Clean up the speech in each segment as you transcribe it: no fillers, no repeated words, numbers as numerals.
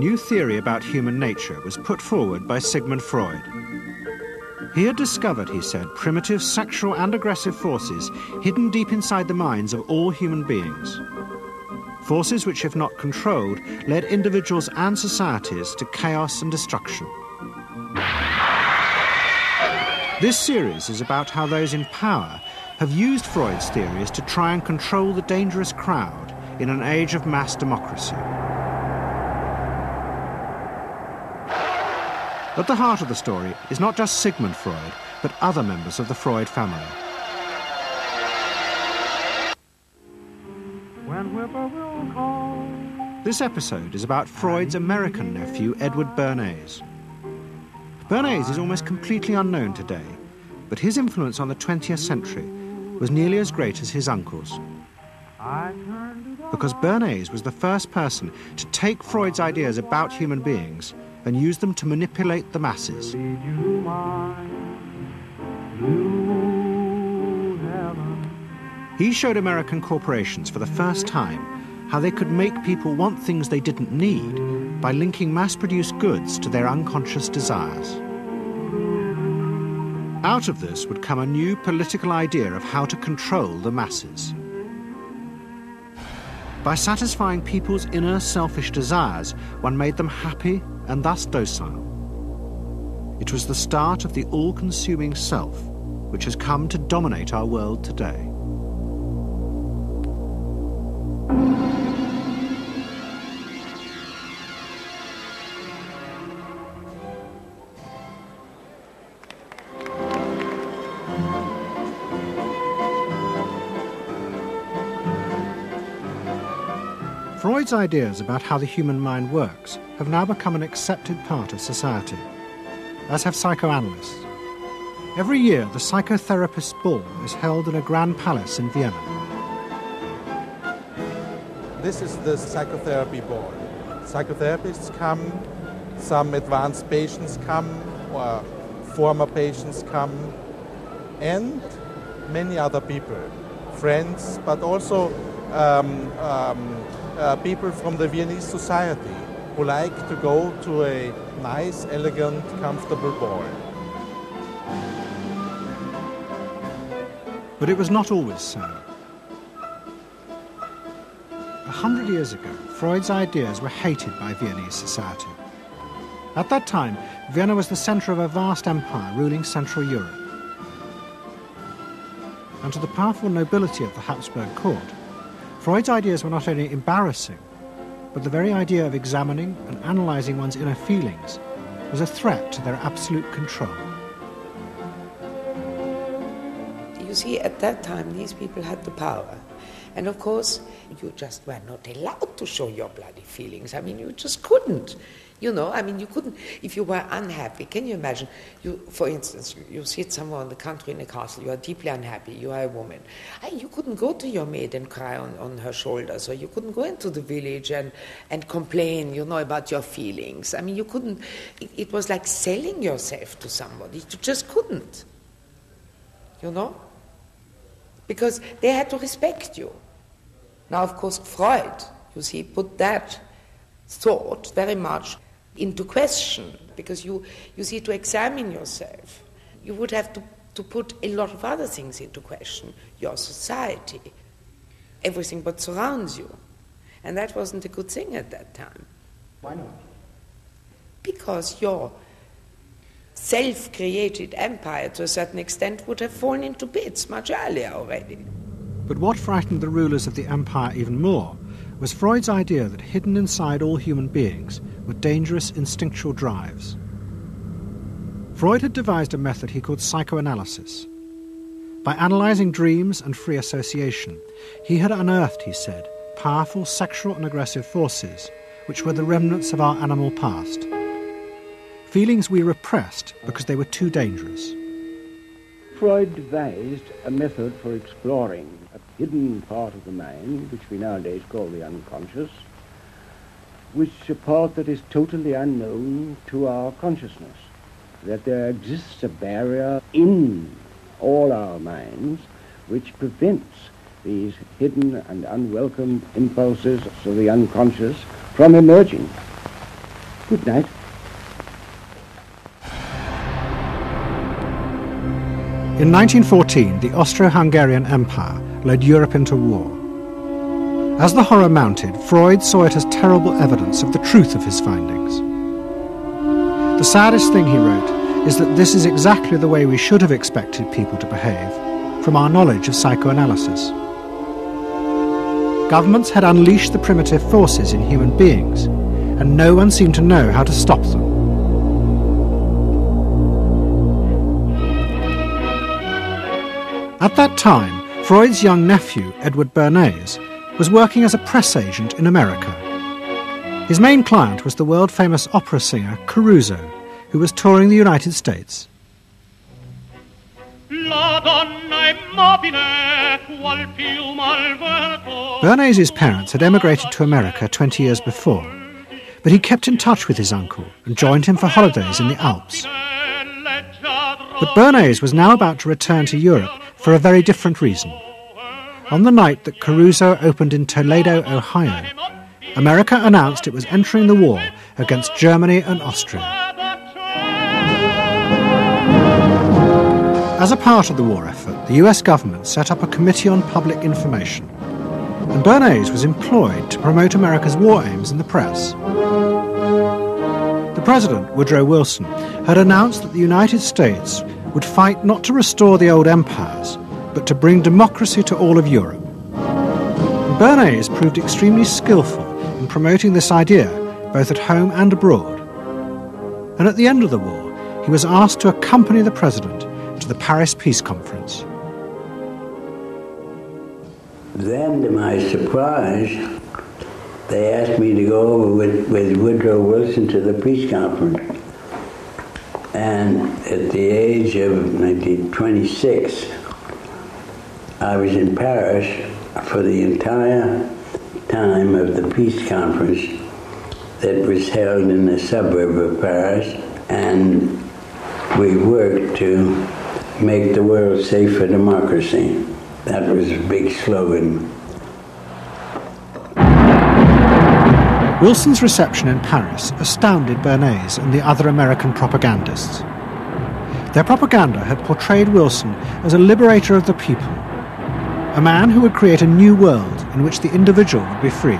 new theory about human nature was put forward by Sigmund Freud. He had discovered, he said, primitive sexual and aggressive forces hidden deep inside the minds of all human beings. Forces which, if not controlled, led individuals and societies to chaos and destruction. This series is about how those in power have used Freud's theories to try and control the dangerous crowd in an age of mass democracy. At the heart of the story is not just Sigmund Freud, but other members of the Freud family. This episode is about Freud's American nephew, Edward Bernays. Bernays is almost completely unknown today, but his influence on the 20th century was nearly as great as his uncle's. Because Bernays was the first person to take Freud's ideas about human beings and use them to manipulate the masses. He showed American corporations for the first time how they could make people want things they didn't need by linking mass-produced goods to their unconscious desires. Out of this would come a new political idea of how to control the masses. By satisfying people's inner selfish desires, one made them happy and thus docile. It was the start of the all-consuming self, which has come to dominate our world today. Freud's ideas about how the human mind works have now become an accepted part of society, as have psychoanalysts. Every year, the psychotherapist's ball is held in a grand palace in Vienna. This is the psychotherapy ball. Psychotherapists come, some advanced patients come, or former patients come, and many other people, friends, but also people from the Viennese society who like to go to a nice, elegant, comfortable ball. But it was not always so. 100 years ago, Freud's ideas were hated by Viennese society. At that time, Vienna was the centre of a vast empire ruling Central Europe. And to the powerful nobility of the Habsburg court, Freud's ideas were not only embarrassing, but the very idea of examining and analysing one's inner feelings was a threat to their absolute control. You see, at that time, these people had the power. And of course, you just were not allowed to show your bloody feelings. I mean, you just couldn't. You know, I mean, you couldn't, if you were unhappy, can you imagine, for instance, you sit somewhere in the country in a castle, you are deeply unhappy, you are a woman. You couldn't go to your maid and cry on her shoulders, or you couldn't go into the village and complain, you know, about your feelings. I mean, you couldn't, it was like selling yourself to somebody. You just couldn't, you know, because they had to respect you. Now, of course, Freud, you see, put that thought very much into question, because you see, to examine yourself, you would have to put a lot of other things into question, your society, everything what surrounds you. And that wasn't a good thing at that time. Why not? Because your self-created empire, to a certain extent, would have fallen into bits much earlier already. But what frightened the rulers of the empire even more was Freud's idea that hidden inside all human beings were dangerous instinctual drives. Freud had devised a method he called psychoanalysis. By analysing dreams and free association, he had unearthed, he said, powerful sexual and aggressive forces which were the remnants of our animal past. Feelings we repressed because they were too dangerous. Freud devised a method for exploring a hidden part of the mind, which we nowadays call the unconscious, which is a part that is totally unknown to our consciousness, that there exists a barrier in all our minds which prevents these hidden and unwelcome impulses of the unconscious from emerging. Good night. In 1914, the Austro-Hungarian Empire led Europe into war. As the horror mounted, Freud saw it as terrible evidence of the truth of his findings. The saddest thing, he wrote, is that this is exactly the way we should have expected people to behave, from our knowledge of psychoanalysis. Governments had unleashed the primitive forces in human beings, and no one seemed to know how to stop them. At that time, Freud's young nephew, Edward Bernays, was working as a press agent in America. His main client was the world-famous opera singer Caruso, who was touring the United States. Bernays' parents had emigrated to America 20 years before, but he kept in touch with his uncle and joined him for holidays in the Alps. But Bernays was now about to return to Europe for a very different reason. On the night that Caruso opened in Toledo, Ohio, America announced it was entering the war against Germany and Austria. As a part of the war effort, the US government set up a Committee on Public Information, and Bernays was employed to promote America's war aims in the press. The President, Woodrow Wilson, had announced that the United States would fight not to restore the old empires, but to bring democracy to all of Europe. And Bernays proved extremely skillful in promoting this idea, both at home and abroad. And at the end of the war, he was asked to accompany the President to the Paris Peace Conference. Then, to my surprise, they asked me to go over with Woodrow Wilson to the peace conference. And at the age of 26, I was in Paris for the entire time of the peace conference that was held in the suburb of Paris, and we worked to make the world safe for democracy. That was a big slogan. Wilson's reception in Paris astounded Bernays and the other American propagandists. Their propaganda had portrayed Wilson as a liberator of the people, a man who would create a new world in which the individual would be free.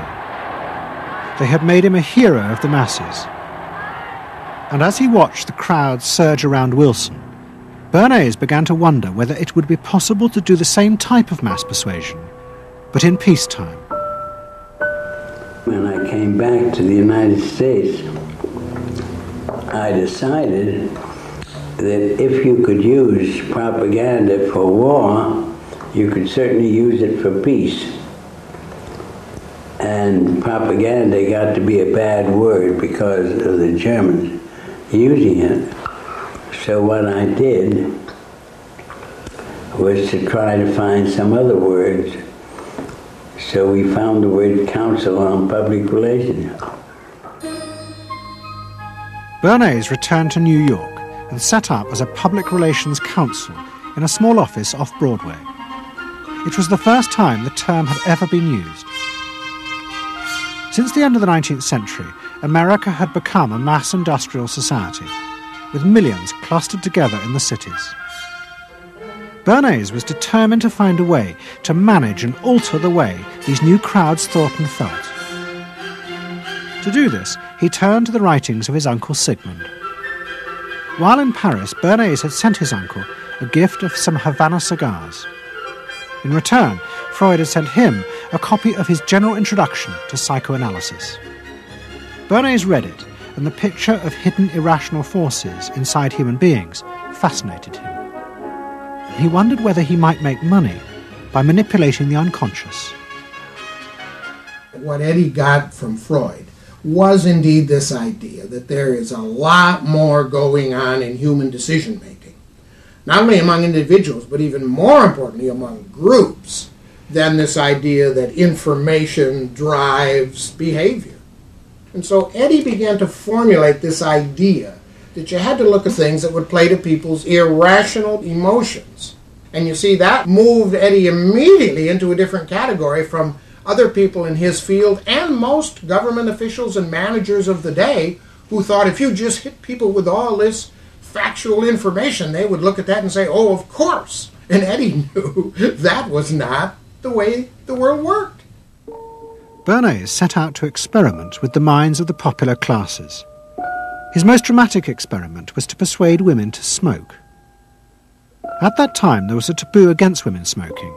They had made him a hero of the masses. And as he watched the crowds surge around Wilson, Bernays began to wonder whether it would be possible to do the same type of mass persuasion, but in peacetime. When I came back to the United States, I decided that if you could use propaganda for war, you could certainly use it for peace. And propaganda got to be a bad word because of the Germans using it. So what I did was to try to find some other words. So we found the word Council on Public Relations. Bernays returned to New York and set up as a public relations counsel in a small office off Broadway. It was the first time the term had ever been used. Since the end of the 19th century, America had become a mass industrial society, with millions clustered together in the cities. Bernays was determined to find a way to manage and alter the way these new crowds thought and felt. To do this, he turned to the writings of his uncle Sigmund. While in Paris, Bernays had sent his uncle a gift of some Havana cigars. In return, Freud had sent him a copy of his general introduction to psychoanalysis. Bernays read it, and the picture of hidden irrational forces inside human beings fascinated him. He wondered whether he might make money by manipulating the unconscious. What Eddie got from Freud was indeed this idea that there is a lot more going on in human decision-making, not only among individuals, but even more importantly among groups, than this idea that information drives behavior. And so Eddie began to formulate this idea that you had to look at things that would play to people's irrational emotions. And you see, that moved Eddie immediately into a different category from other people in his field and most government officials and managers of the day who thought if you just hit people with all this factual information, they would look at that and say, oh, of course. And Eddie knew that was not the way the world worked. Bernays set out to experiment with the minds of the popular classes. His most dramatic experiment was to persuade women to smoke. At that time, there was a taboo against women smoking,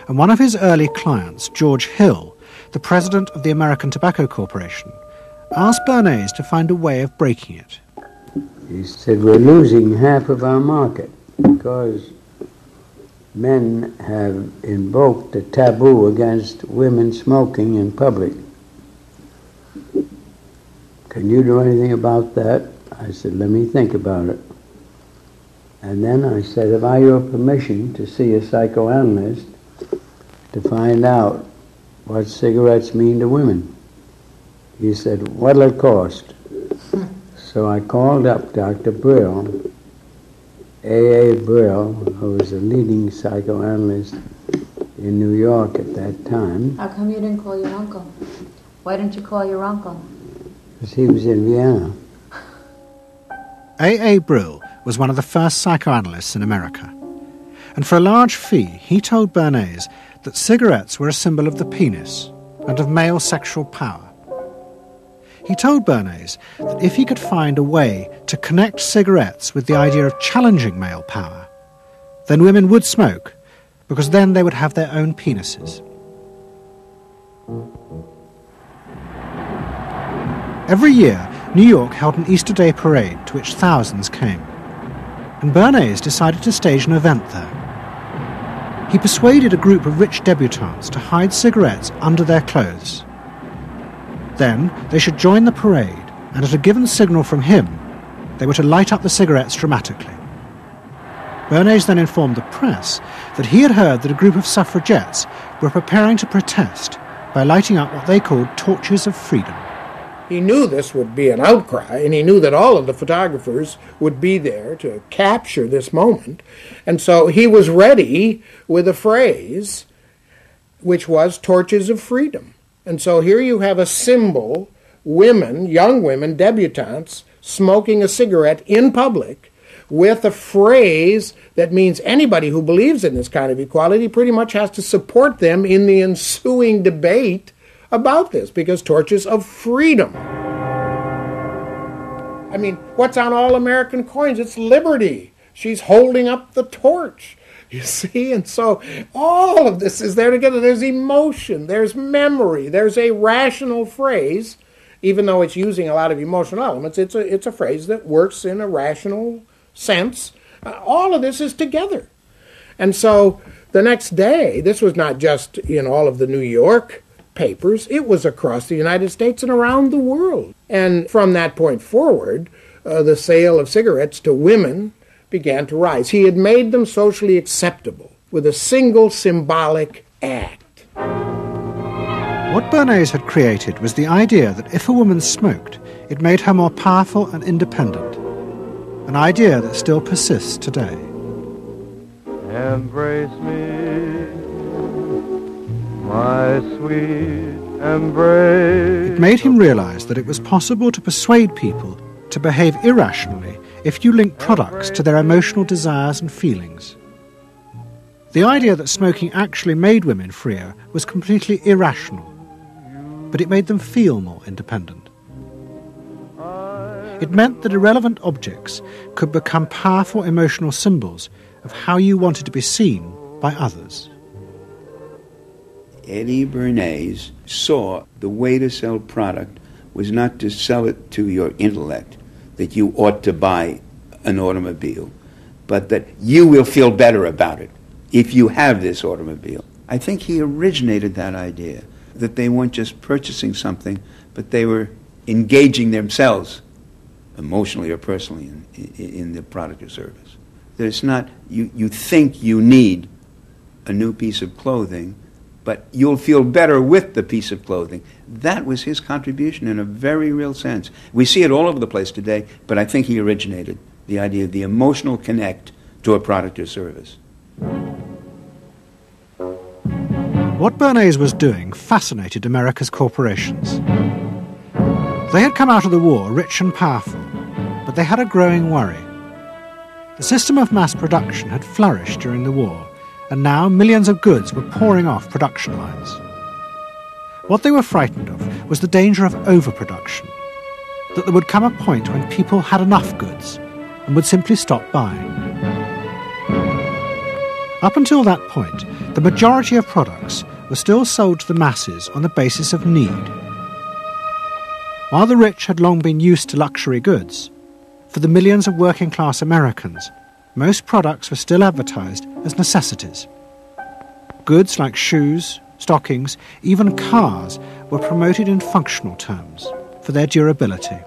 and one of his early clients, George Hill, the president of the American Tobacco Corporation, asked Bernays to find a way of breaking it. He said, we're losing half of our market because men have invoked a taboo against women smoking in public. Can you do anything about that? I said, let me think about it. And then I said, have I your permission to see a psychoanalyst to find out what cigarettes mean to women? He said, what'll it cost? So I called up Dr. Brill, A.A. Brill, who was a leading psychoanalyst in New York at that time. How come you didn't call your uncle? Why didn't you call your uncle? Because he was in Vienna. A.A. Brill was one of the first psychoanalysts in America. And for a large fee, he told Bernays that cigarettes were a symbol of the penis and of male sexual power. He told Bernays that if he could find a way to connect cigarettes with the idea of challenging male power, then women would smoke, because then they would have their own penises. Every year, New York held an Easter Day parade to which thousands came, and Bernays decided to stage an event there. He persuaded a group of rich debutantes to hide cigarettes under their clothes. Then they should join the parade, and at a given signal from him, they were to light up the cigarettes dramatically. Bernays then informed the press that he had heard that a group of suffragettes were preparing to protest by lighting up what they called torches of freedom. He knew this would be an outcry, and he knew that all of the photographers would be there to capture this moment. And so he was ready with a phrase which was torches of freedom. And so here you have a symbol, women, young women, debutantes, smoking a cigarette in public with a phrase that means anybody who believes in this kind of equality pretty much has to support them in the ensuing debate about this, because torches of freedom. I mean, what's on all American coins? It's liberty. She's holding up the torch. You see? And so all of this is there together. There's emotion, there's memory, there's a rational phrase, even though it's using a lot of emotional elements. It's a phrase that works in a rational sense. All of this is together. And so the next day, this was not just in all of the New York papers, it was across the United States and around the world. And from that point forward, the sale of cigarettes to women began to rise. He had made them socially acceptable with a single symbolic act. What Bernays had created was the idea that if a woman smoked, it made her more powerful and independent, an idea that still persists today. Embrace me, my sweet embrace. It made him realize that it was possible to persuade people to behave irrationally if you link products to their emotional desires and feelings. The idea that smoking actually made women freer was completely irrational, but it made them feel more independent. It meant that irrelevant objects could become powerful emotional symbols of how you wanted to be seen by others. Eddie Bernays saw the way to sell product was not to sell it to your intellect, that you ought to buy an automobile, but that you will feel better about it if you have this automobile. I think he originated that idea, that they weren't just purchasing something, but they were engaging themselves emotionally or personally in the product or service. That it's not, you think you need a new piece of clothing, but you'll feel better with the piece of clothing. That was his contribution in a very real sense. We see it all over the place today, but I think he originated the idea of the emotional connect to a product or service. What Bernays was doing fascinated America's corporations. They had come out of the war rich and powerful, but they had a growing worry. The system of mass production had flourished during the war, and now millions of goods were pouring off production lines. What they were frightened of was the danger of overproduction, that there would come a point when people had enough goods and would simply stop buying. Up until that point, the majority of products were still sold to the masses on the basis of need. While the rich had long been used to luxury goods, for the millions of working-class Americans, most products were still advertised as necessities. Goods like shoes, stockings, even cars were promoted in functional terms for their durability.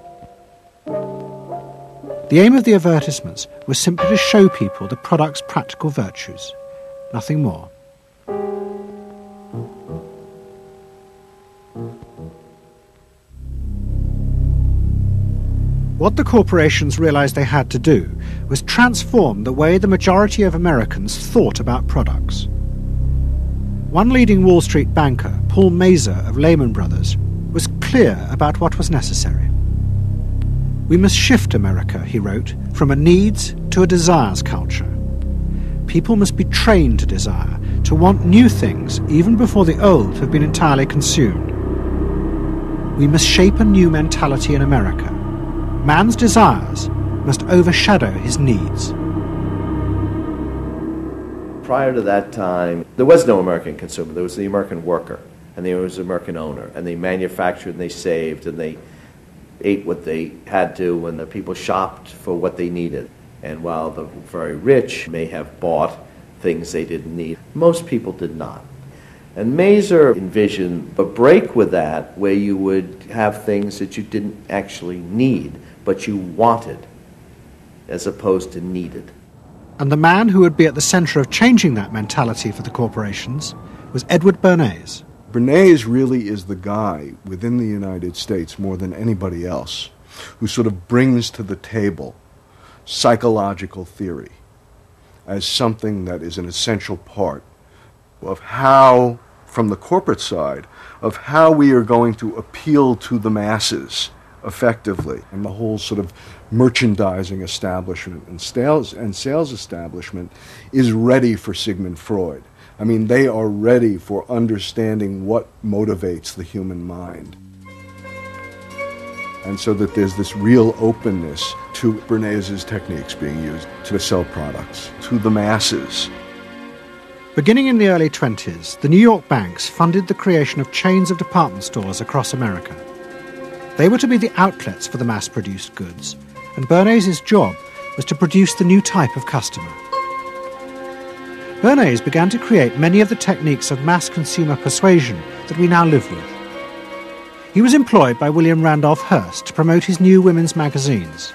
The aim of the advertisements was simply to show people the product's practical virtues, nothing more. What the corporations realized they had to do was transform the way the majority of Americans thought about products. One leading Wall Street banker, Paul Mazur of Lehman Brothers, was clear about what was necessary. We must shift America, he wrote, from a needs to a desires culture. People must be trained to desire, to want new things even before the old have been entirely consumed. We must shape a new mentality in America. Man's desires must overshadow his needs. Prior to that time, there was no American consumer. There was the American worker, and there was the American owner, and they manufactured and they saved and they ate what they had to, and the people shopped for what they needed. And while the very rich may have bought things they didn't need, most people did not. And Mazur envisioned a break with that where you would have things that you didn't actually need, but you wanted, as opposed to needed. And the man who would be at the centre of changing that mentality for the corporations was Edward Bernays. Bernays really is the guy within the United States, more than anybody else, who sort of brings to the table psychological theory as something that is an essential part of how, from the corporate side, of how we are going to appeal to the masses effectively. And the whole sort of merchandising establishment and sales establishment is ready for Sigmund Freud. I mean, they are ready for understanding what motivates the human mind. And so that there's this real openness to Bernays' techniques being used to sell products to the masses. Beginning in the early 20s, the New York banks funded the creation of chains of department stores across America. They were to be the outlets for the mass-produced goods, and Bernays' job was to produce the new type of customer. Bernays began to create many of the techniques of mass consumer persuasion that we now live with. He was employed by William Randolph Hearst to promote his new women's magazines,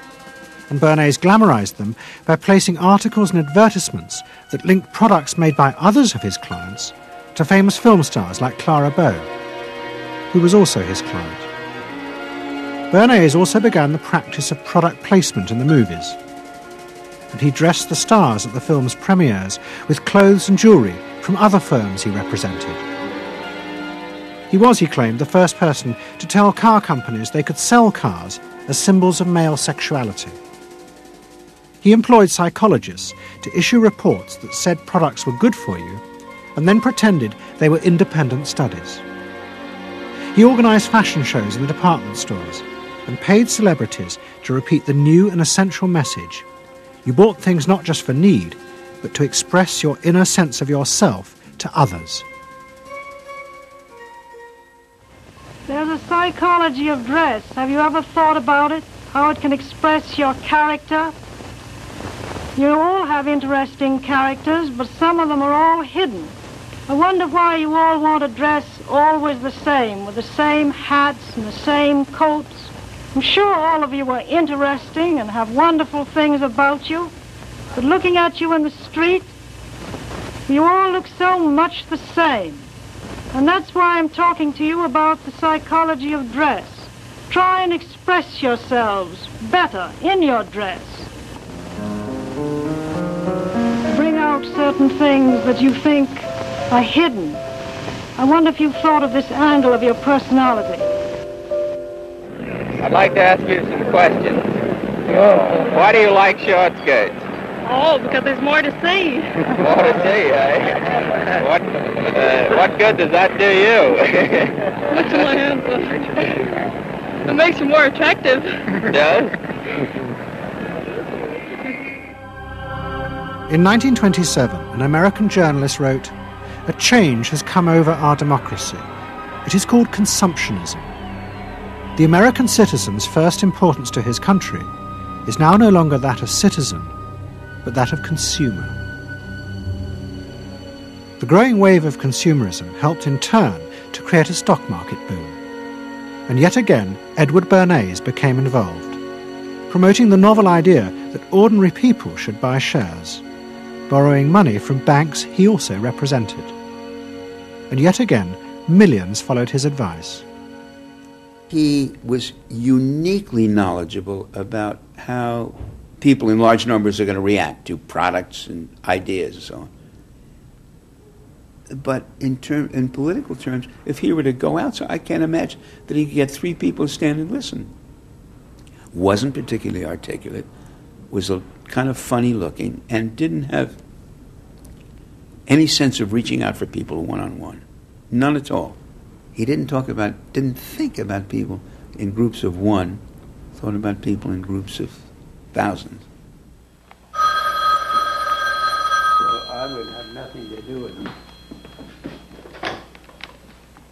and Bernays glamorized them by placing articles and advertisements that linked products made by others of his clients to famous film stars like Clara Bow, who was also his client. Bernays also began the practice of product placement in the movies, and he dressed the stars at the film's premieres with clothes and jewellery from other firms he represented. He was, he claimed, the first person to tell car companies they could sell cars as symbols of male sexuality. He employed psychologists to issue reports that said products were good for you and then pretended they were independent studies. He organised fashion shows in the department stores and paid celebrities to repeat the new and essential message: you bought things not just for need, but to express your inner sense of yourself to others. There's a psychology of dress. Have you ever thought about it? How it can express your character? You all have interesting characters, but some of them are all hidden. I wonder why you all want to dress always the same, with the same hats and the same coats. I'm sure all of you are interesting and have wonderful things about you, but looking at you in the street, you all look so much the same. And that's why I'm talking to you about the psychology of dress. Try and express yourselves better in your dress. Bring out certain things that you think are hidden. I wonder if you've thought of this angle of your personality. I'd like to ask you some questions. Why do you like short skirts? Oh, because there's more to see. More to see, eh? What good does that do you? What's my answer? It makes you more attractive. Does? In 1927, an American journalist wrote, "A change has come over our democracy. It is called consumptionism. The American citizen's first importance to his country is now no longer that of citizen, but that of consumer." The growing wave of consumerism helped in turn to create a stock market boom. And yet again, Edward Bernays became involved, promoting the novel idea that ordinary people should buy shares, borrowing money from banks he also represented. And yet again, millions followed his advice. He was uniquely knowledgeable about how people in large numbers are going to react to products and ideas and so on. But in political terms, if he were to go out, so I can't imagine that he could get 3 people to stand and listen. Wasn't particularly articulate, was a kind of funny looking, and didn't have any sense of reaching out for people one-on-one. None at all. He didn't think about people in groups of one, thought about people in groups of thousands. So I would have nothing to do with him.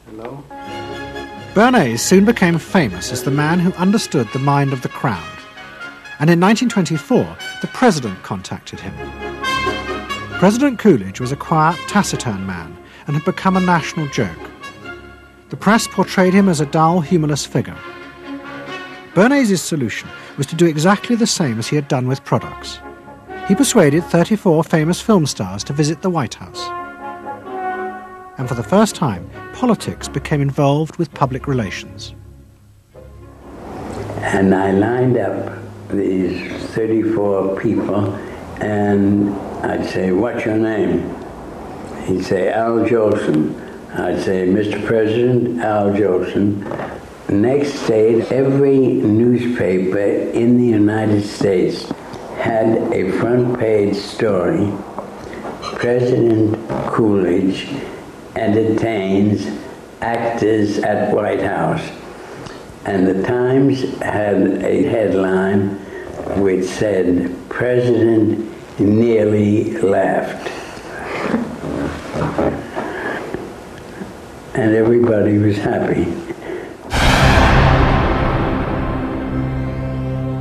Hello? Bernays soon became famous as the man who understood the mind of the crowd. And in 1924, the president contacted him. President Coolidge was a quiet, taciturn man and had become a national joke. The press portrayed him as a dull, humourless figure. Bernays' solution was to do exactly the same as he had done with products. He persuaded 34 famous film stars to visit the White House. And for the first time, politics became involved with public relations. And I lined up these 34 people, and I'd say, "What's your name?" He'd say, "Al Jolson." I'd say, "Mr. President, Al Jolson." Next day, every newspaper in the United States had a front page story. President Coolidge entertains actors at White House. And the Times had a headline which said, "President nearly laughed." And everybody was happy.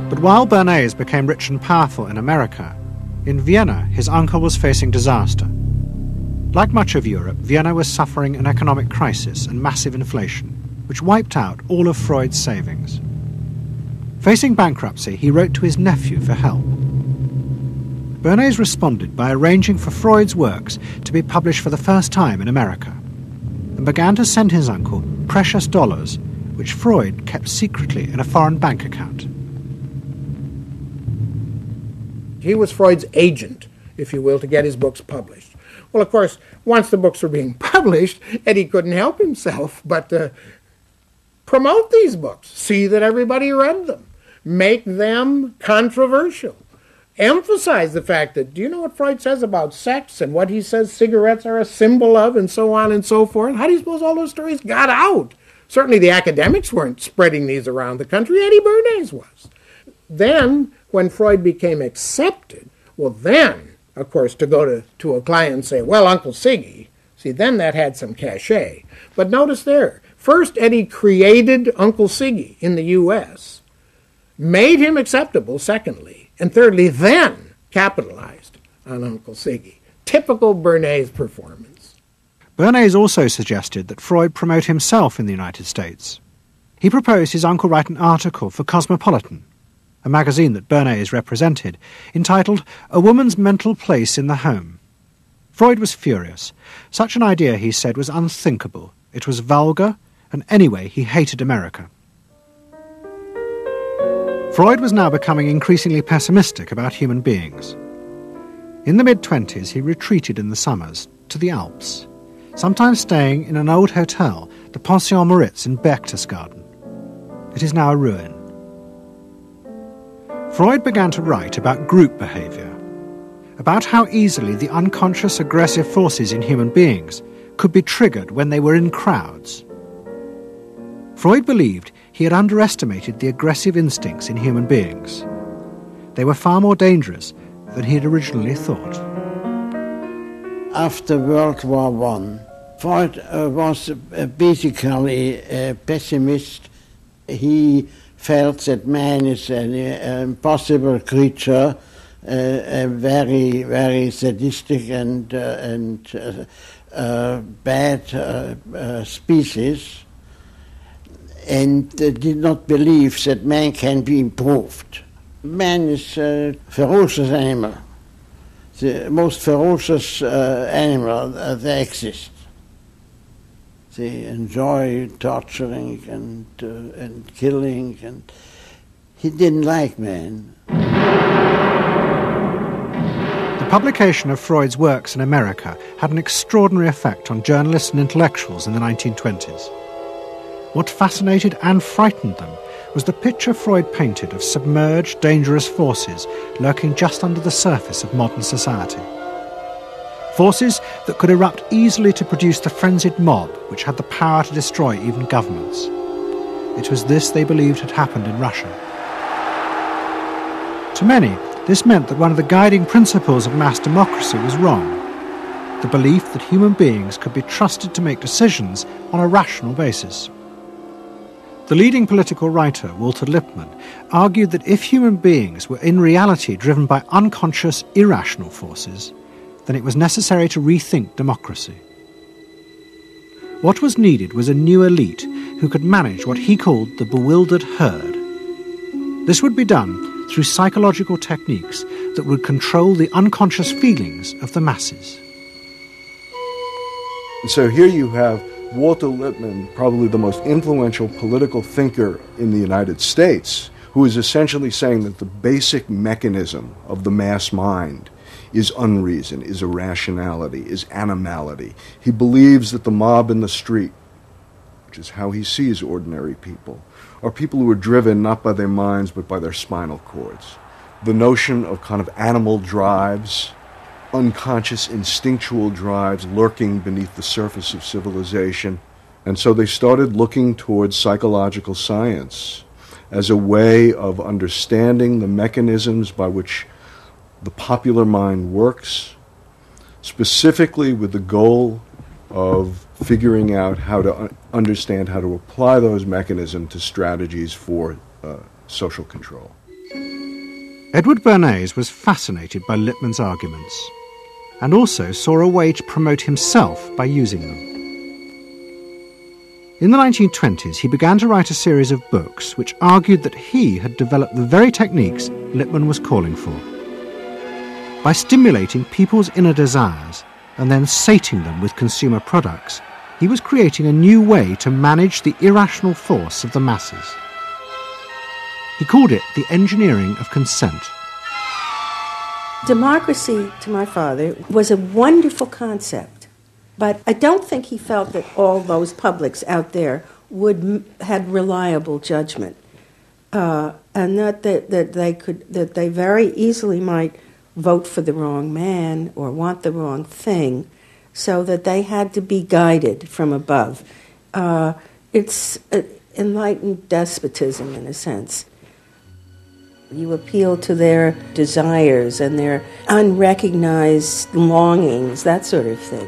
But while Bernays became rich and powerful in America, in Vienna his uncle was facing disaster. Like much of Europe, Vienna was suffering an economic crisis and massive inflation, which wiped out all of Freud's savings. Facing bankruptcy, he wrote to his nephew for help. Bernays responded by arranging for Freud's works to be published for the first time in America, and began to send his uncle precious dollars, which Freud kept secretly in a foreign bank account. He was Freud's agent, if you will, to get his books published. Well, of course, once the books were being published, Eddie couldn't help himself but promote these books, see that everybody read them, make them controversial, emphasize the fact that, do you know what Freud says about sex and what he says cigarettes are a symbol of and so on and so forth? How do you suppose all those stories got out? Certainly the academics weren't spreading these around the country. Eddie Bernays was. Then, when Freud became accepted, well then, of course, to go to a client and say, "Well, Uncle Siggy," see, then that had some cachet. But notice there, first Eddie created Uncle Siggy in the U.S., made him acceptable, secondly, and thirdly, then capitalized on Uncle Siggy. Typical Bernays performance. Bernays also suggested that Freud promote himself in the United States. He proposed his uncle write an article for Cosmopolitan, a magazine that Bernays represented, entitled "A Woman's Mental Place in the Home." Freud was furious. Such an idea, he said, was unthinkable. It was vulgar, and anyway, he hated America. Freud was now becoming increasingly pessimistic about human beings. In the mid-20s, he retreated in the summers to the Alps, sometimes staying in an old hotel, the Pension Moritz in Berchtesgaden. It is now a ruin. Freud began to write about group behaviour, about how easily the unconscious aggressive forces in human beings could be triggered when they were in crowds. Freud believed he had underestimated the aggressive instincts in human beings. They were far more dangerous than he had originally thought. After World War I, Freud was basically a pessimist. He felt that man is an impossible creature, a very, very sadistic and bad species, and did not believe that man can be improved. Man is a ferocious animal, the most ferocious animal that exists. They enjoy torturing and killing, and he didn't like man. The publication of Freud's works in America had an extraordinary effect on journalists and intellectuals in the 1920s. What fascinated and frightened them was the picture Freud painted of submerged, dangerous forces lurking just under the surface of modern society. Forces that could erupt easily to produce the frenzied mob which had the power to destroy even governments. It was this they believed had happened in Russia. To many, this meant that one of the guiding principles of mass democracy was wrong, the belief that human beings could be trusted to make decisions on a rational basis. The leading political writer, Walter Lippmann, argued that if human beings were in reality driven by unconscious, irrational forces, then it was necessary to rethink democracy. What was needed was a new elite who could manage what he called the bewildered herd. This would be done through psychological techniques that would control the unconscious feelings of the masses. So here you have Walter Lippmann, probably the most influential political thinker in the United States, who is essentially saying that the basic mechanism of the mass mind is unreason, is irrationality, is animality. He believes that the mob in the street, which is how he sees ordinary people, are people who are driven not by their minds but by their spinal cords. The notion of kind of animal drives, unconscious instinctual drives lurking beneath the surface of civilization. And so they started looking towards psychological science as a way of understanding the mechanisms by which the popular mind works, specifically with the goal of figuring out how to understand how to apply those mechanisms to strategies for social control. Edward Bernays was fascinated by Lippmann's arguments and also saw a way to promote himself by using them. In the 1920s, he began to write a series of books which argued that he had developed the very techniques Lippmann was calling for. By stimulating people's inner desires and then sating them with consumer products, he was creating a new way to manage the irrational force of the masses. He called it the engineering of consent. Democracy, to my father, was a wonderful concept, but I don't think he felt that all those publics out there had reliable judgment, and that they very easily might vote for the wrong man or want the wrong thing, so that they had to be guided from above. It's enlightened despotism in a sense. You appeal to their desires and their unrecognized longings, that sort of thing.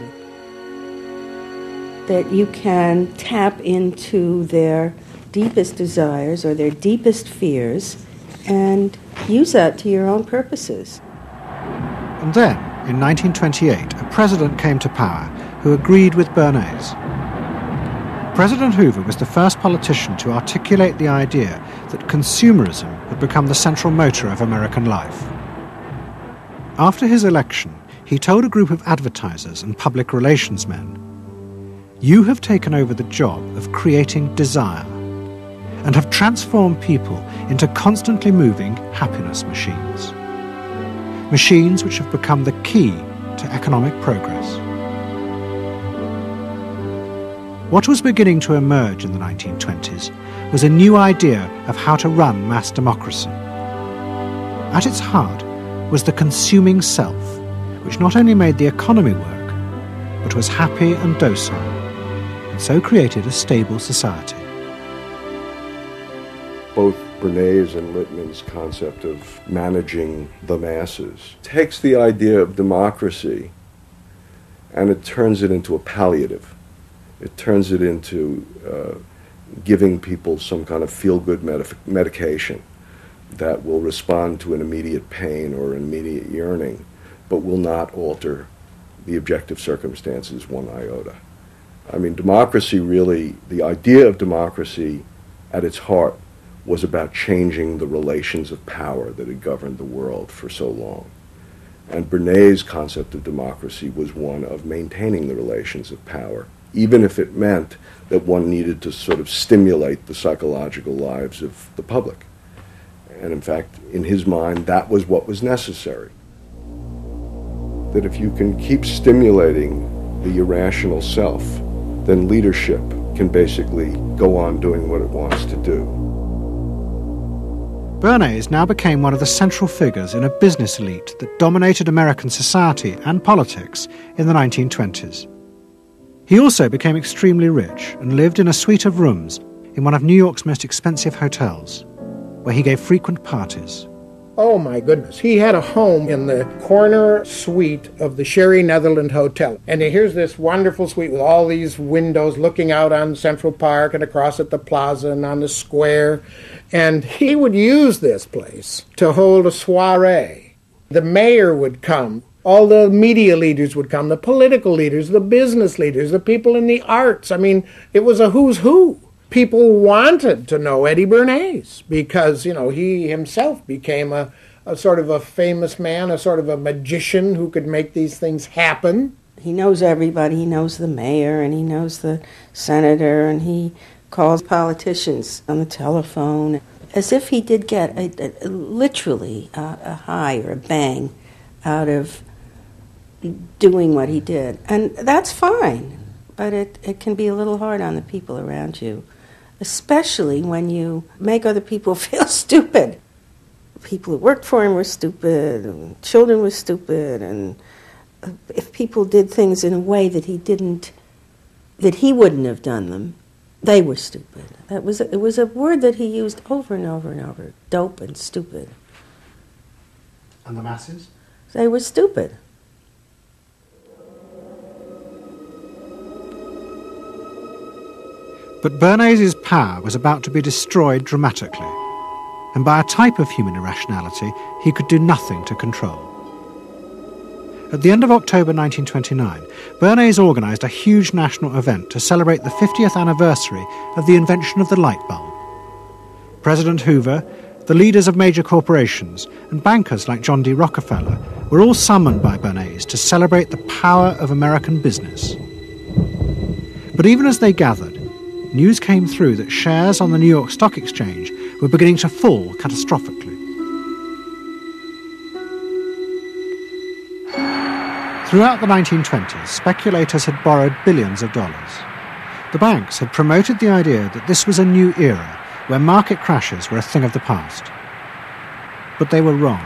That you can tap into their deepest desires or their deepest fears and use that to your own purposes. And then, in 1928, a president came to power who agreed with Bernays. President Hoover was the first politician to articulate the idea that consumerism had become the central motor of American life. After his election, he told a group of advertisers and public relations men, "You have taken over the job of creating desire and have transformed people into constantly moving happiness machines. Machines which have become the key to economic progress." What was beginning to emerge in the 1920s was a new idea of how to run mass democracy. At its heart was the consuming self, which not only made the economy work, but was happy and docile, and so created a stable society. Both Bernays and Littman's concept of managing the masses takes the idea of democracy and it turns it into a palliative. It turns it into giving people some kind of feel-good medication that will respond to an immediate pain or an immediate yearning, but will not alter the objective circumstances one iota. I mean, democracy really, the idea of democracy at its heart was about changing the relations of power that had governed the world for so long. And Bernays' concept of democracy was one of maintaining the relations of power, even if it meant that one needed to sort of stimulate the psychological lives of the public. And in fact, in his mind, that was what was necessary. That if you can keep stimulating the irrational self, then leadership can basically go on doing what it wants to do. Bernays now became one of the central figures in a business elite that dominated American society and politics in the 1920s. He also became extremely rich and lived in a suite of rooms in one of New York's most expensive hotels, where he gave frequent parties. Oh my goodness. He had a home in the corner suite of the Sherry Netherland Hotel. And here's this wonderful suite with all these windows looking out on Central Park and across at the plaza and on the square. And he would use this place to hold a soiree. The mayor would come. All the media leaders would come, the political leaders, the business leaders, the people in the arts. I mean, it was a who's who. People wanted to know Eddie Bernays because, you know, he himself became a sort of a famous man, a sort of a magician who could make these things happen. He knows everybody. He knows the mayor and he knows the senator and he calls politicians on the telephone as if he did get literally a high or a bang out of doing what he did. And that's fine, but it can be a little hard on the people around you, especially when you make other people feel stupid. People who worked for him were stupid, and children were stupid, and if people did things in a way that he wouldn't have done them, they were stupid. It was a word that he used over and over and over, dope and stupid. And the masses? They were stupid. But Bernays' power was about to be destroyed dramatically, and by a type of human irrationality he could do nothing to control. At the end of October 1929, Bernays organised a huge national event to celebrate the 50th anniversary of the invention of the light bulb. President Hoover, the leaders of major corporations, and bankers like John D. Rockefeller were all summoned by Bernays to celebrate the power of American business. But even as they gathered, news came through that shares on the New York Stock Exchange were beginning to fall catastrophically. Throughout the 1920s, speculators had borrowed billions of dollars. The banks had promoted the idea that this was a new era where market crashes were a thing of the past. But they were wrong.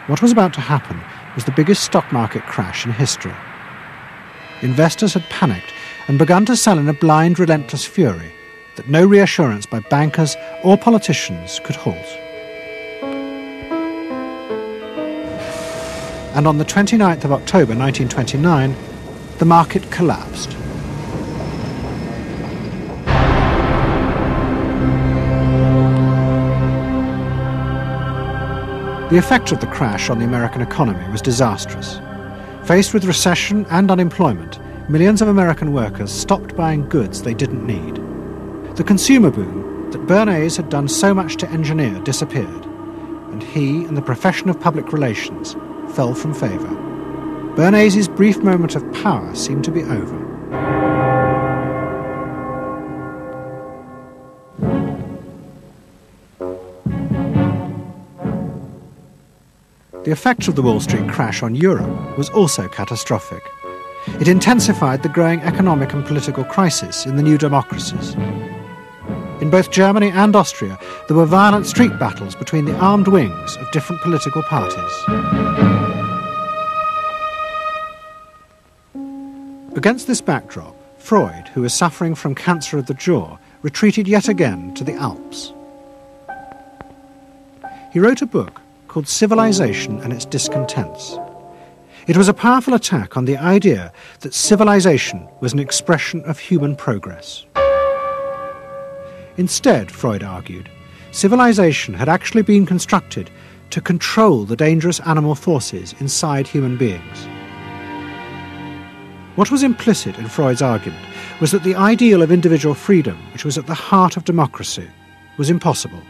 What was about to happen was the biggest stock market crash in history. Investors had panicked and begun to sell in a blind, relentless fury that no reassurance by bankers or politicians could halt. And on the 29th of October 1929, the market collapsed. The effect of the crash on the American economy was disastrous. Faced with recession and unemployment, millions of American workers stopped buying goods they didn't need. The consumer boom that Bernays had done so much to engineer disappeared, and he and the profession of public relations fell from favour. Bernays' brief moment of power seemed to be over. The effect of the Wall Street crash on Europe was also catastrophic. It intensified the growing economic and political crisis in the new democracies. In both Germany and Austria, there were violent street battles between the armed wings of different political parties. Against this backdrop, Freud, who was suffering from cancer of the jaw, retreated yet again to the Alps. He wrote a book called Civilization and Its Discontents. It was a powerful attack on the idea that civilization was an expression of human progress. Instead, Freud argued, civilization had actually been constructed to control the dangerous animal forces inside human beings. What was implicit in Freud's argument was that the ideal of individual freedom, which was at the heart of democracy, was impossible.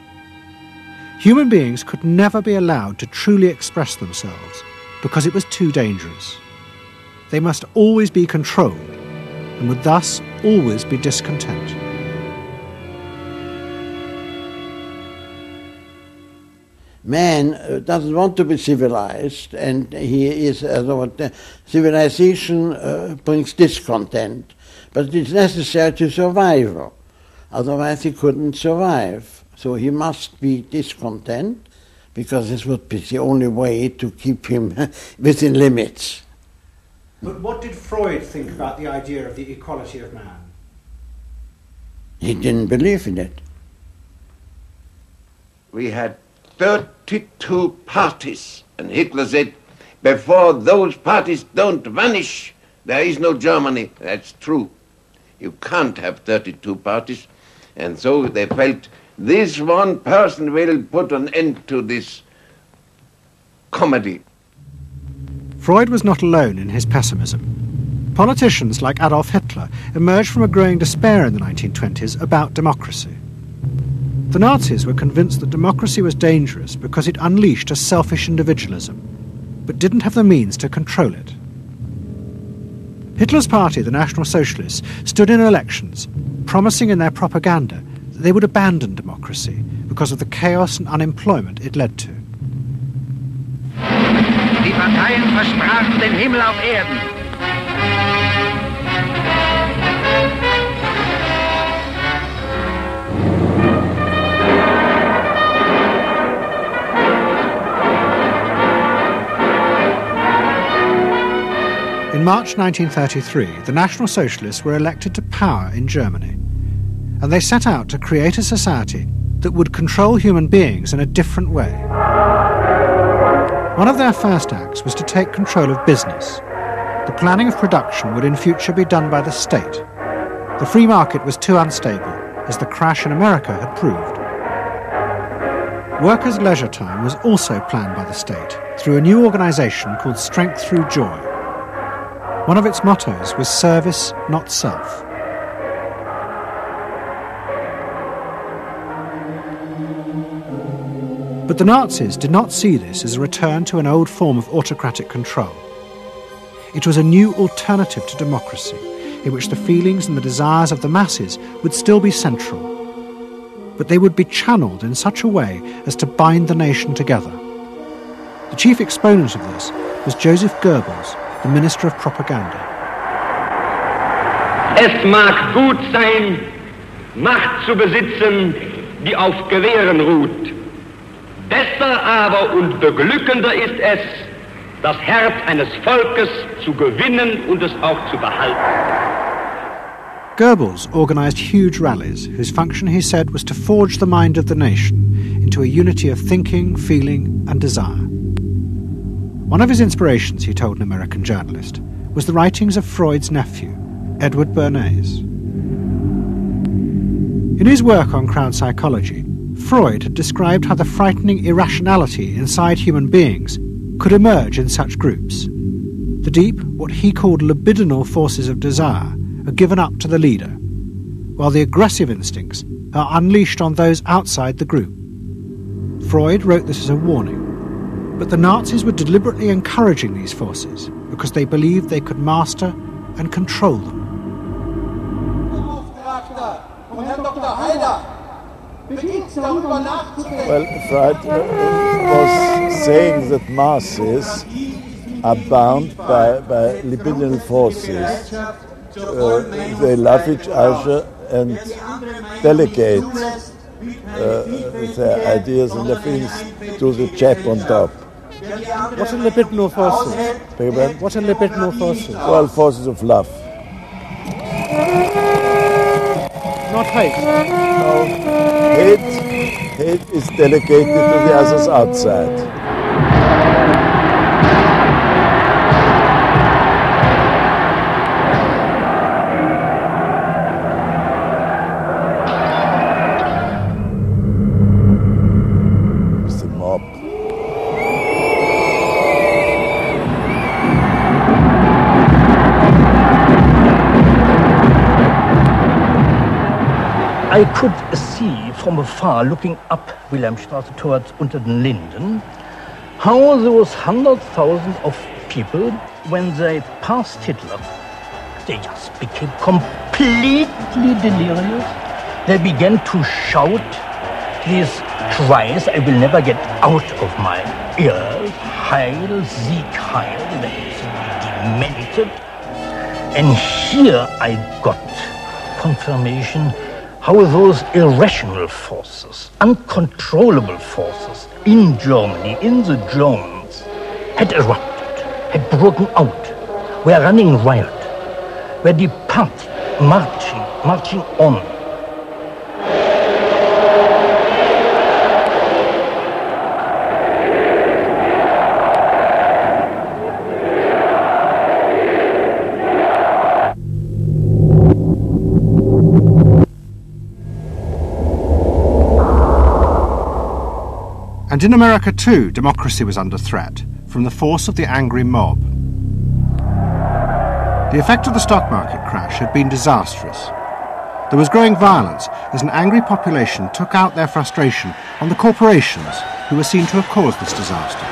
Human beings could never be allowed to truly express themselves because it was too dangerous. They must always be controlled and would thus always be discontent. Man doesn't want to be civilized, and he is civilization brings discontent, but it's necessary to survival. Otherwise he couldn't survive. So he must be discontent, because this would be the only way to keep him within limits. But what did Freud think about the idea of the equality of man? He didn't believe in it. We had 32 parties, and Hitler said, before those parties don't vanish, there is no Germany. That's true. You can't have 32 parties, and so they felt this one person will put an end to this comedy. Freud was not alone in his pessimism. Politicians like Adolf Hitler emerged from a growing despair in the 1920s about democracy. The Nazis were convinced that democracy was dangerous because it unleashed a selfish individualism, but didn't have the means to control it. Hitler's party, the National Socialists, stood in elections, promising in their propaganda that they would abandon democracy because of the chaos and unemployment it led to. Die Parteien versprachen den Himmel auf Erden. In March 1933, the National Socialists were elected to power in Germany, and they set out to create a society that would control human beings in a different way. One of their first acts was to take control of business. The planning of production would in future be done by the state. The free market was too unstable, as the crash in America had proved. Workers' leisure time was also planned by the state through a new organisation called Strength Through Joy. One of its mottos was service, not self. But the Nazis did not see this as a return to an old form of autocratic control. It was a new alternative to democracy, in which the feelings and the desires of the masses would still be central, but they would be channeled in such a way as to bind the nation together. The chief exponent of this was Joseph Goebbels, the Minister of Propaganda. Es mag gut sein, Macht zu besitzen, die auf Gewehren ruht. Besser aber und beglückender ist es, das Herz eines Volkes zu gewinnen und es auch zu behalten. Goebbels organised huge rallies whose function, he said, was to forge the mind of the nation into a unity of thinking, feeling and desire. One of his inspirations, he told an American journalist, was the writings of Freud's nephew, Edward Bernays. In his work on crowd psychology, Freud had described how the frightening irrationality inside human beings could emerge in such groups. The deep, what he called libidinal forces of desire, are given up to the leader, while the aggressive instincts are unleashed on those outside the group. Freud wrote this as a warning. But the Nazis were deliberately encouraging these forces because they believed they could master and control them. Well, Freud was saying that masses are bound by libidinal forces. They love each other and delegate their ideas and their feelings to the chap on top. What are libidinal forces? What are libidinal forces? Well, forces of love. Not hate. No, hate is delegated to the others outside. I could see from afar, looking up Wilhelmstraße towards Unter den Linden, how those 100,000 of people, when they passed Hitler, they just became completely delirious. They began to shout these cries I will never get out of my ears. Heil, Sieg, Heil. They demented. And here I got confirmation how those irrational forces, uncontrollable forces in Germany, in the Germans, had erupted, had broken out, were running riot, were departing, marching on. And in America too, democracy was under threat from the force of the angry mob. The effect of the stock market crash had been disastrous. There was growing violence as an angry population took out their frustration on the corporations who were seen to have caused this disaster.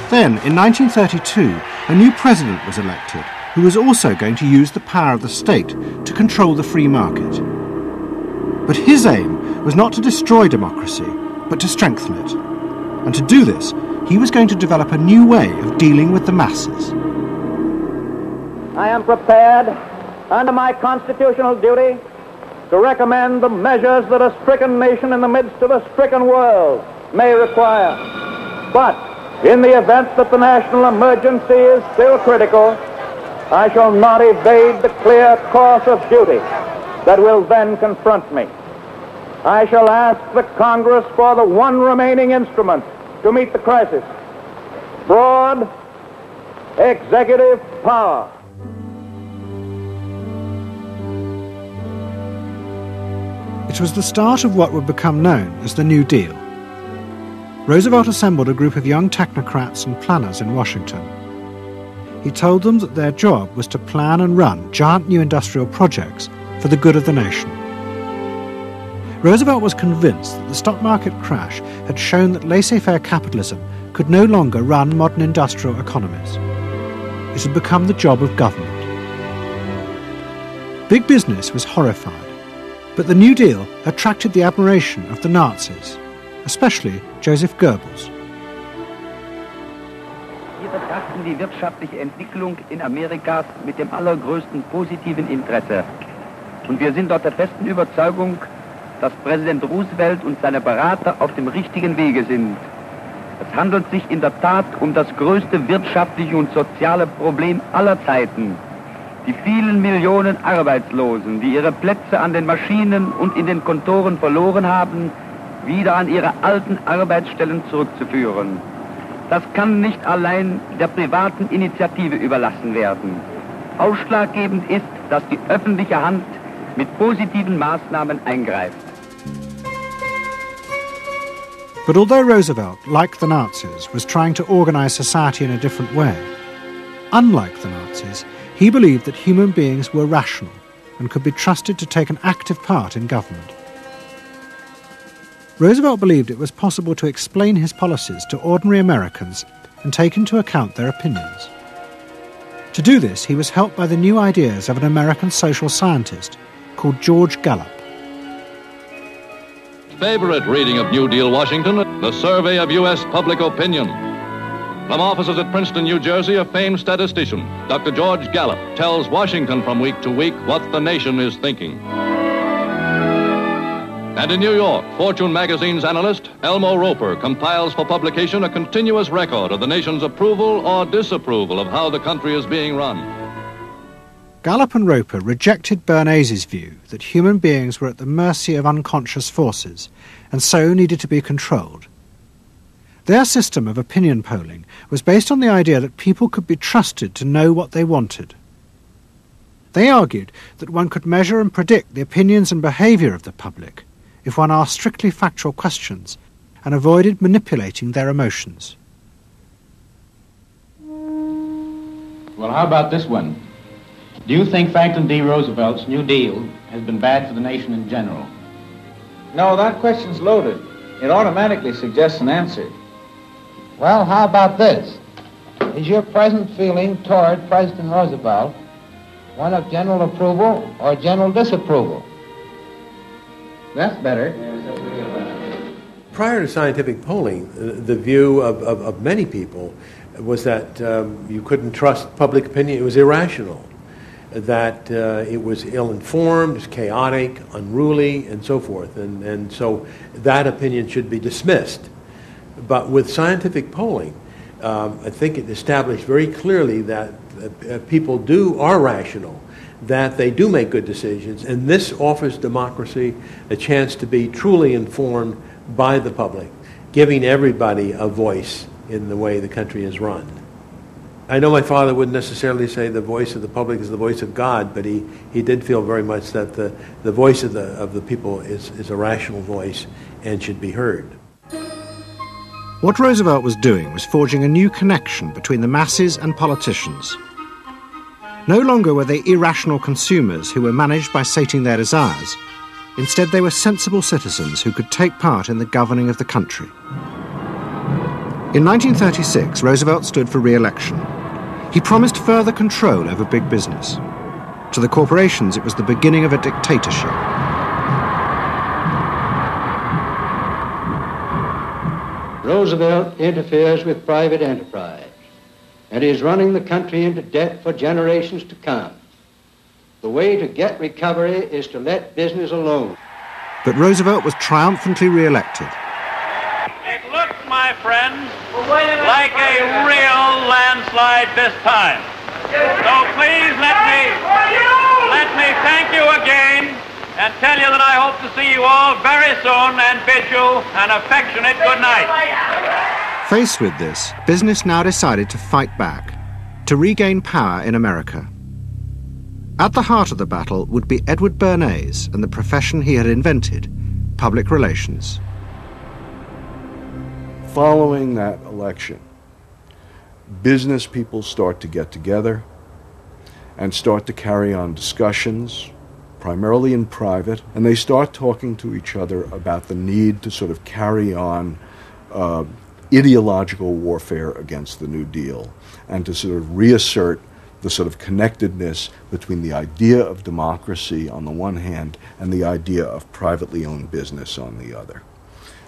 Then, in 1932, a new president was elected who was also going to use the power of the state to control the free market. But his aim was not to destroy democracy, but to strengthen it. And to do this, he was going to develop a new way of dealing with the masses. I am prepared, under my constitutional duty, to recommend the measures that a stricken nation in the midst of a stricken world may require. But in the event that the national emergency is still critical, I shall not evade the clear course of duty that will then confront me. I shall ask the Congress for the one remaining instrument to meet the crisis: broad executive power. It was the start of what would become known as the New Deal. Roosevelt assembled a group of young technocrats and planners in Washington. He told them that their job was to plan and run giant new industrial projects for the good of the nation. Roosevelt was convinced that the stock market crash had shown that laissez-faire capitalism could no longer run modern industrial economies. It had become the job of government. Big business was horrified, but the New Deal attracted the admiration of the Nazis, especially Joseph Goebbels. Wir betrachten die wirtschaftliche Entwicklung in Amerika mit dem allergrößten positiven Interesse. Und wir sind dort der festen Überzeugung, dass Präsident Roosevelt und seine Berater auf dem richtigen Wege sind. Es handelt sich in der Tat um das größte wirtschaftliche und soziale Problem aller Zeiten. Die vielen Millionen Arbeitslosen, die ihre Plätze an den Maschinen und in den Kontoren verloren haben, wieder an ihre alten Arbeitsstellen zurückzuführen. Das kann nicht allein der privaten Initiative überlassen werden. Ausschlaggebend ist, dass die öffentliche Hand mit positiven Maßnahmen eingreift. But although Roosevelt, like the Nazis, was trying to organize society in a different way, unlike the Nazis, he believed that human beings were rational and could be trusted to take an active part in government. Roosevelt believed it was possible to explain his policies to ordinary Americans and take into account their opinions. To do this, he was helped by the new ideas of an American social scientist called George Gallup. Favorite reading of New Deal Washington, the survey of U.S. public opinion. From offices at Princeton, New Jersey, a famed statistician, Dr. George Gallup, tells Washington from week to week what the nation is thinking. And in New York, Fortune magazine's analyst, Elmo Roper, compiles for publication a continuous record of the nation's approval or disapproval of how the country is being run. Gallup and Roper rejected Bernays' view that human beings were at the mercy of unconscious forces and so needed to be controlled. Their system of opinion polling was based on the idea that people could be trusted to know what they wanted. They argued that one could measure and predict the opinions and behaviour of the public if one asked strictly factual questions and avoided manipulating their emotions. Well, how about this one? Do you think Franklin D. Roosevelt's New Deal has been bad for the nation in general? No, that question's loaded. It automatically suggests an answer. Well, how about this? Is your present feeling toward President Roosevelt one of general approval or general disapproval? That's better. Prior to scientific polling, the view of many people was that you couldn't trust public opinion. It was irrational, that it was ill-informed, it was chaotic, unruly, and so forth. And so that opinion should be dismissed. But with scientific polling, I think it established very clearly that people are rational, that they do make good decisions, and this offers democracy a chance to be truly informed by the public, giving everybody a voice in the way the country is run. I know my father wouldn't necessarily say the voice of the public is the voice of God, but he did feel very much that the voice of the people is a rational voice and should be heard. What Roosevelt was doing was forging a new connection between the masses and politicians. No longer were they irrational consumers who were managed by sating their desires. Instead, they were sensible citizens who could take part in the governing of the country. In 1936, Roosevelt stood for re-election. He promised further control over big business. To the corporations, it was the beginning of a dictatorship. Roosevelt interferes with private enterprise and is running the country into debt for generations to come. The way to get recovery is to let business alone. But Roosevelt was triumphantly re-elected. It looks, my friends, like a real landslide this time. So please let me thank you again and tell you that I hope to see you all very soon and bid you an affectionate good night. Faced with this, business now decided to fight back, to regain power in America. At the heart of the battle would be Edward Bernays and the profession he had invented, public relations. Following that election, business people start to get together and start to carry on discussions, primarily in private, and they start talking to each other about the need to sort of carry on ideological warfare against the New Deal and to sort of reassert the sort of connectedness between the idea of democracy on the one hand and the idea of privately owned business on the other.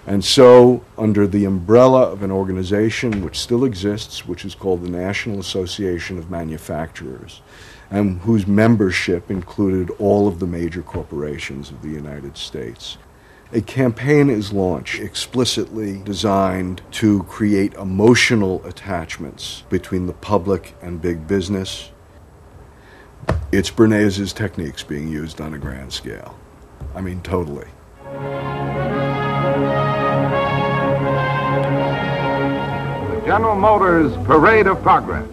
And so, under the umbrella of an organization which still exists, which is called the National Association of Manufacturers, and whose membership included all of the major corporations of the United States, a campaign is launched explicitly designed to create emotional attachments between the public and big business. It's Bernays' techniques being used on a grand scale. I mean, totally. The General Motors Parade of Progress,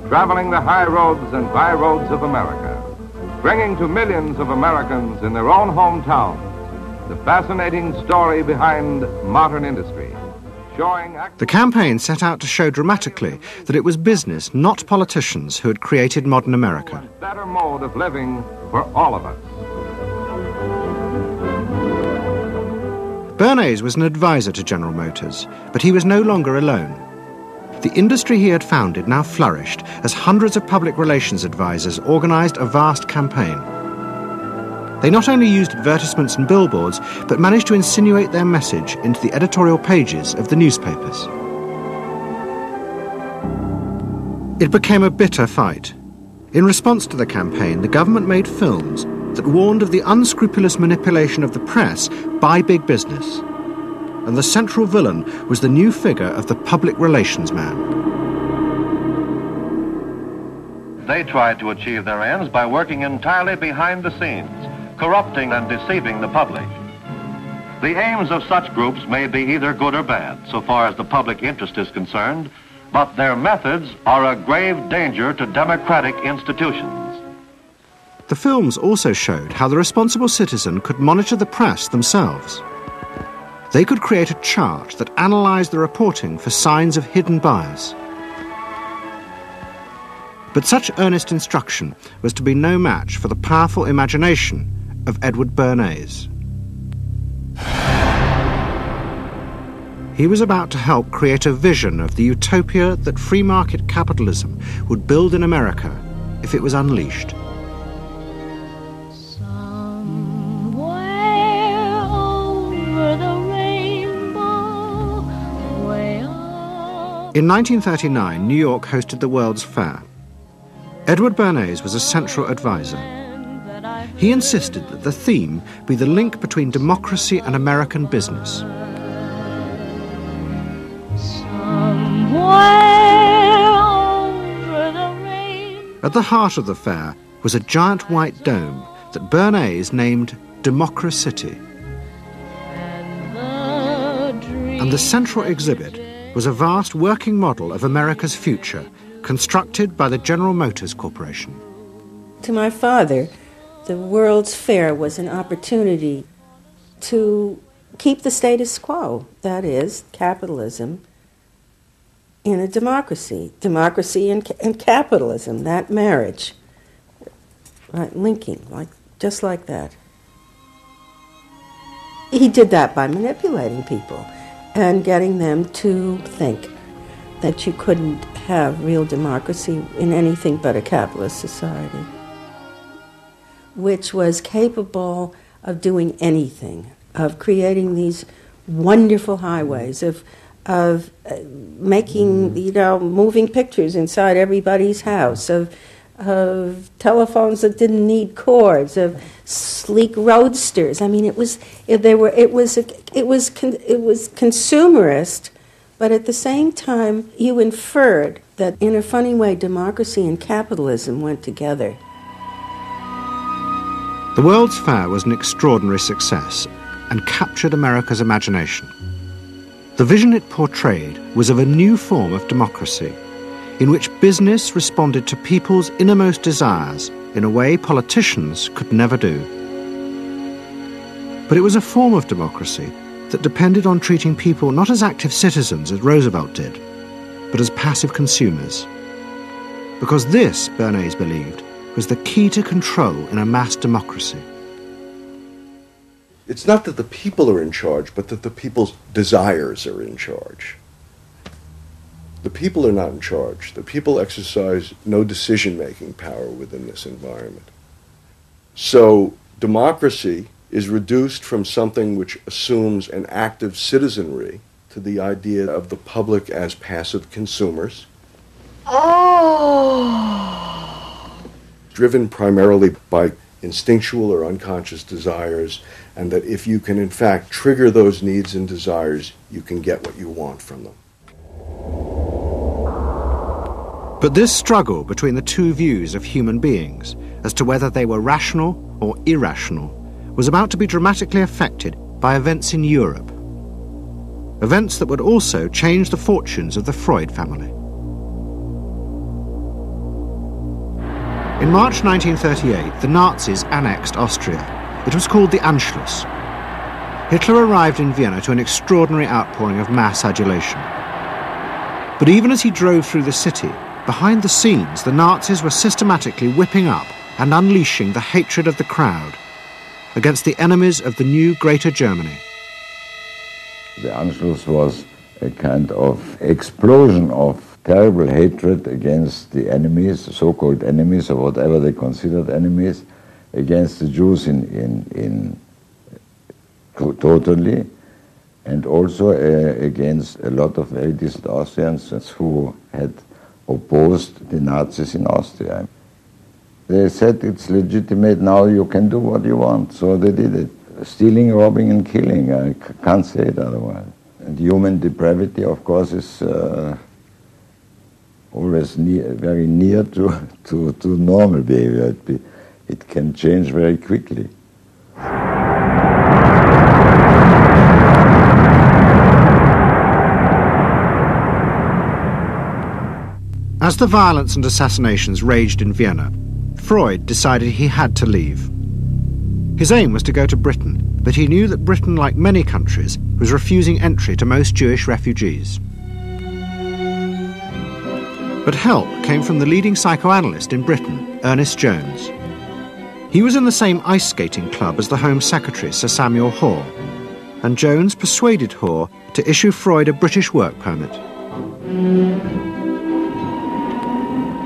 traveling the high roads and byroads of America, bringing to millions of Americans in their own hometown the fascinating story behind modern industry, showing... The campaign set out to show dramatically that it was business, not politicians, who had created modern America. Better mode of living for all of us. Bernays was an advisor to General Motors, but he was no longer alone. The industry he had founded now flourished as hundreds of public relations advisors organized a vast campaign. They not only used advertisements and billboards, but managed to insinuate their message into the editorial pages of the newspapers. It became a bitter fight. In response to the campaign, the government made films that warned of the unscrupulous manipulation of the press by big business. And the central villain was the new figure of the public relations man. They tried to achieve their ends by working entirely behind the scenes, corrupting and deceiving the public. The aims of such groups may be either good or bad, so far as the public interest is concerned, but their methods are a grave danger to democratic institutions. The films also showed how the responsible citizen could monitor the press themselves. They could create a chart that analysed the reporting for signs of hidden bias. But such earnest instruction was to be no match for the powerful imagination of Edward Bernays. He was about to help create a vision of the utopia that free market capitalism would build in America if it was unleashed. In 1939, New York hosted the World's Fair. Edward Bernays was a central advisor. He insisted that the theme be the link between democracy and American business. At the heart of the fair was a giant white dome that Bernays named Democracity. And the central exhibit was a vast working model of America's future, constructed by the General Motors Corporation. To my father, the World's Fair was an opportunity to keep the status quo, that is, capitalism, in a democracy. Democracy and capitalism, that marriage, right, linking, just like that. He did that by manipulating people and getting them to think that you couldn't have real democracy in anything but a capitalist society, which was capable of doing anything, of creating these wonderful highways, of making, moving pictures inside everybody's house, of telephones that didn't need cords, of sleek roadsters. I mean, it was consumerist, but at the same time, you inferred that in a funny way, democracy and capitalism went together. The World's Fair was an extraordinary success and captured America's imagination. The vision it portrayed was of a new form of democracy, in which business responded to people's innermost desires in a way politicians could never do. But it was a form of democracy that depended on treating people not as active citizens as Roosevelt did, but as passive consumers. Because this, Bernays believed, was the key to control in a mass democracy. It's not that the people are in charge, but that the people's desires are in charge. The people are not in charge. The people exercise no decision-making power within this environment. So democracy is reduced from something which assumes an active citizenry to the idea of the public as passive consumers. Driven primarily by instinctual or unconscious desires, and that if you can in fact trigger those needs and desires, you can get what you want from them. But this struggle between the two views of human beings as to whether they were rational or irrational was about to be dramatically affected by events in Europe. Events that would also change the fortunes of the Freud family. In March 1938, the Nazis annexed Austria. It was called the Anschluss. Hitler arrived in Vienna to an extraordinary outpouring of mass adulation. But even as he drove through the city, behind the scenes, the Nazis were systematically whipping up and unleashing the hatred of the crowd against the enemies of the new Greater Germany. The Anschluss was a kind of explosion of terrible hatred against the enemies, so-called enemies, or whatever they considered enemies, against the Jews totally, and also against a lot of very decent Austrians who had opposed the Nazis in Austria. They said it's legitimate now, you can do what you want, so they did it. Stealing, robbing and killing, I can't say it otherwise. And human depravity, of course, is always very near to normal behavior. It can change very quickly. As the violence and assassinations raged in Vienna, Freud decided he had to leave. His aim was to go to Britain, but he knew that Britain, like many countries, was refusing entry to most Jewish refugees. But help came from the leading psychoanalyst in Britain, Ernest Jones. He was in the same ice skating club as the Home Secretary, Sir Samuel Hoare, and Jones persuaded Hoare to issue Freud a British work permit.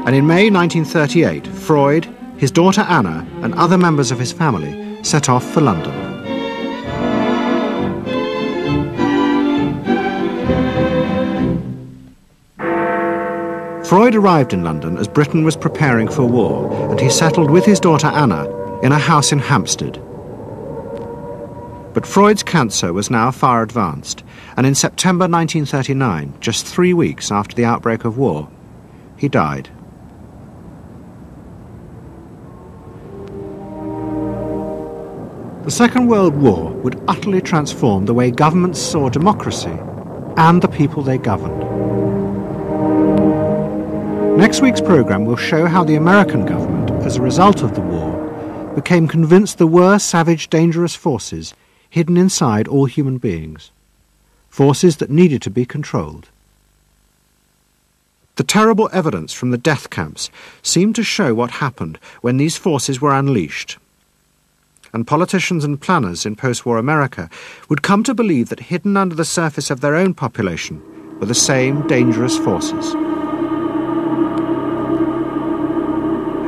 And in May 1938, Freud, his daughter Anna, and other members of his family set off for London. Freud arrived in London as Britain was preparing for war, and he settled with his daughter Anna in a house in Hampstead. But Freud's cancer was now far advanced, and in September 1939, just 3 weeks after the outbreak of war, he died. The Second World War would utterly transform the way governments saw democracy and the people they governed. Next week's programme will show how the American government, as a result of the war, became convinced there were savage, dangerous forces hidden inside all human beings, forces that needed to be controlled. The terrible evidence from the death camps seemed to show what happened when these forces were unleashed. And politicians and planners in post-war America would come to believe that hidden under the surface of their own population were the same dangerous forces.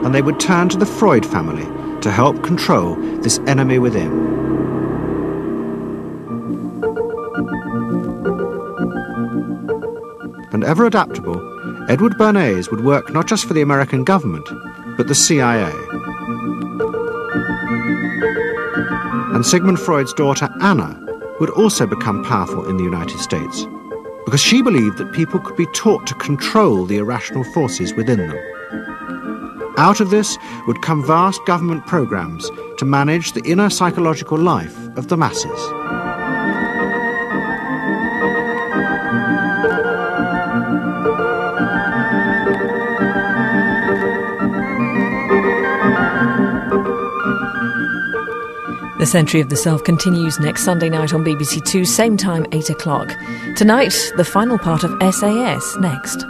And they would turn to the Freud family to help control this enemy within. And ever adaptable, Edward Bernays would work not just for the American government, but the CIA. And Sigmund Freud's daughter, Anna, would also become powerful in the United States, because she believed that people could be taught to control the irrational forces within them. Out of this would come vast government programs to manage the inner psychological life of the masses. The Century of the Self continues next Sunday night on BBC Two, same time, 8 o'clock. Tonight, the final part of SAS next.